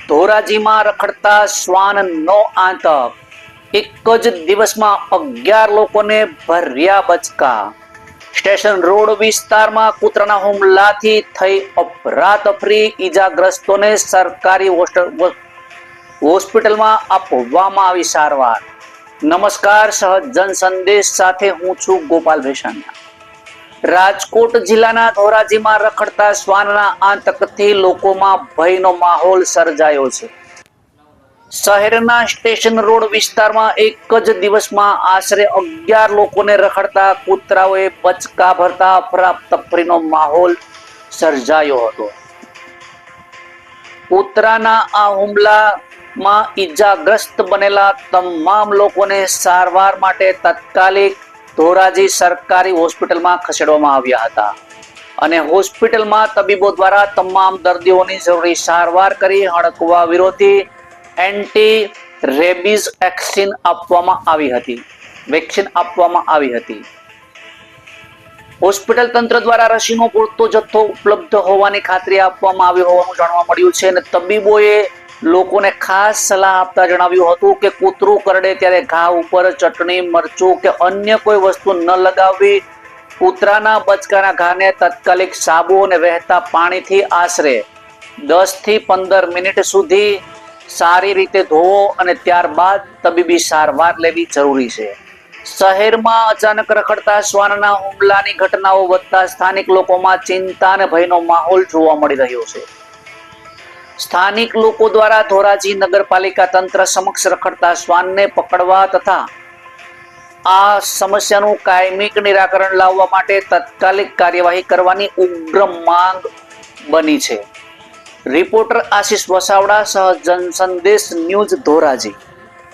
ધોરાજીમાં રખડતા શ્વાનનો આતંક, એક જ દિવસમાં 11 લોકોને ભર્યા બચકા. સ્ટેશન રોડ વિસ્તારમાં કૂતરાના હુમલાથી થઈ અફરાતફરી, ઈજાગ્રસ્તોને સરકારી હોસ્પિટલમાં આપવામાં આવી સારવાર. નમસ્કાર, સહજ જન સંદેશ સાથે હું છું ગોપાલ ભેસાણિયા. રાજકોટ જિલ્લાના ધોરાજીમાં રખડતા શ્વાનના આતંકથી લોકોમાં ભયનો માહોલ સર્જાયો છે. શહેરના સ્ટેશન રોડ વિસ્તારમાં એક જ દિવસમાં આશરે 11 લોકોને રખડતા કૂતરાઓએ બચકા ભરતા અફરાતફરીનો માહોલ સર્જાયો હતો. કૂતરાના આ હુમલામાં ઈજાગ્રસ્ત બનેલા તમામ લોકોને સારવાર માટે તાત્કાલિક ધોરાજી સરકારી હોસ્પિટલમાં ખસેડવામાં આવ્યા હતા અને હોસ્પિટલમાં તબીબો દ્વારા તમામ દર્દીઓની જરૂરી સારવાર કરી હડકવા વિરોધી એન્ટી રેબીઝ વેક્સિન આપવામાં આવી હતી. હોસ્પિટલ તંત્ર દ્વારા રસીનો પૂરતો જથ્થો ઉપલબ્ધ હોવાની ખાતરી આપવામાં આવી હોવાનું જાણવા મળ્યું છે અને તબીબોએ લોકોને ખાસ સલાહ આપતા જણાવ્યું હતું કે કૂતરું કરડે ત્યારે ઘા ઉપર ચટણી, મરચું કે અન્ય કોઈ વસ્તુ ન લગાવવી. કૂતરાના બચકાના ઘાને તાત્કાલિક સાબુ અને વહેતા પાણીથી આશરે 10 થી 15 મિનિટ સુધી સારી રીતે ધોવો અને ત્યારબાદ તબીબી સારવાર લેવી જરૂરી છે. શહેરમાં અચાનક રખડતા શ્વાનના હુમલાની ઘટનાઓ વધતા સ્થાનિક લોકોમાં ચિંતા અને ભયનો માહોલ જોવા મળી રહ્યો છે. સ્થાનિક લોકો દ્વારા ધોરાજી નગરપાલિકા તંત્ર સમક્ષ રખડતા શ્વાનને પકડવા તથા આ સમસ્યાનું કાયમિક નિરાકરણ લાવવા માટે તાત્કાલિક કાર્યવાહી કરવાની ઉગ્ર માંગ બની છે. રિપોર્ટર આશિષ વસાવડા, સહજ જન સંદેશ ન્યૂઝ, ધોરાજી.